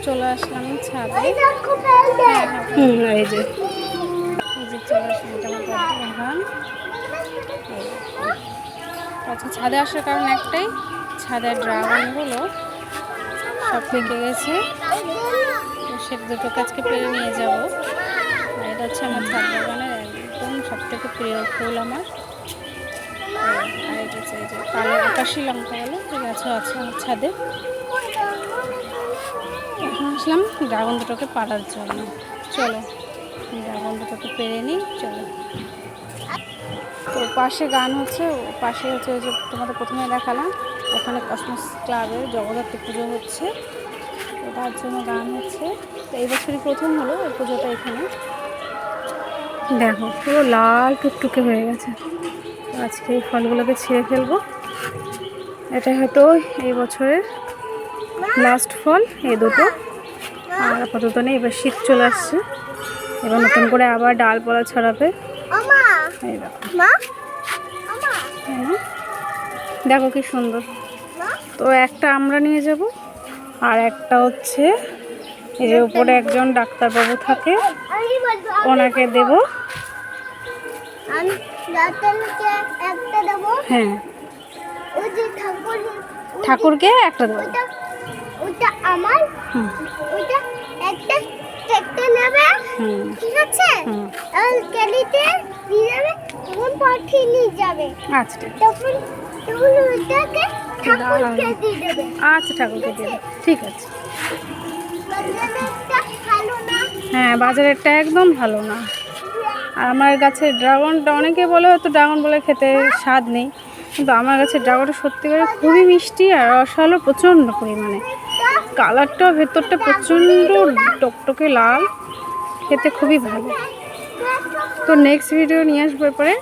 চলে আসলাম ছাদে। এই যে চলে আসলাম, এটা আমার বাগান। আচ্ছা, ছাদে আসার কারণ একটাই, ছাদের ড্রাগনগুলো সব পেকে গেছে, তো সে দুটোকে আজকে পেরে নিয়ে যাব। আর এটা হচ্ছে আমার ছাদ বাগানের একদম সবথেকে প্রিয় ফুল আমার। আর এটা হচ্ছে এই যে কালো আকাশি লঙ্কা বলে, এই গাছও আছে আমার ছাদে। এখন আসলাম ড্রাগন দুটোকে পাড়ার জন্য। চলো ড্রাগন দুটোকে পেরে নিই, চলো। তো পাশে গান হচ্ছে, পাশে হচ্ছে ওই যে তোমাদের প্রথমে দেখালাম, ওখানে কসমস ক্লাবের জগদ্ধাত্রী পুজো হচ্ছে, তো তার জন্য গান হচ্ছে। তো এই বছরই প্রথম হলো এই পুজোটা এখানে। দেখো পুরো লাল টুকটুকে হয়ে গেছে। আজকে এই ফলগুলোকে ছিঁড়ে ফেলবো। এটা হয়তো এই বছরের লাস্ট ফল, এই দুটো। আর আপাতত নেই, এবার শীত চলে আসছে, এবার নতুন করে আবার ডালপালা ছড়াবে। এই দেখো, দেখো কি সুন্দর। তো একটা আমরা নিয়ে যাব, আর একটা হচ্ছে এই যে উপরে একজন ডাক্তারবাবু থাকে, ওনাকে দেব। হ্যাঁ, ঠাকুরকে একটা দেবো। ওটা আমার, ওটা একটা একটা নেবে, ঠিক আছে? আর কেলিতে দিয়ে যাবে, তখন পাঠিয়ে নিয়ে যাবে। আচ্ছা, তখন তখন ওটাকে ঠাকুরকে দিয়ে দেবে। আচ্ছা, ঠাকুরকে দিয়ে দেবে, ঠিক আছে। বাজারেরটা ভালো না। হ্যাঁ, বাজারেরটা একদম ভালো না। আর আমার গাছের ড্রাগনটা, অনেকে বলে হয়তো ড্রাগন বলে খেতে স্বাদ নেই, কিন্তু আমার গাছের ড্রাগনটা সত্যি করে খুবই মিষ্টি আর রসালো প্রচণ্ড পরিমাণে। কালারটা ভেতরটা প্রচণ্ড টকটকে লাল, খেতে খুবই ভালো। তো নেক্সট ভিডিও নিয়ে আসবো, এরপরে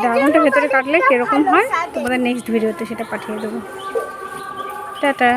ড্রাগনটা ভেতরে কাটলে কীরকম হয় তোমাদের নেক্সট ভিডিওতে সেটা পাঠিয়ে দেবো। টাটা।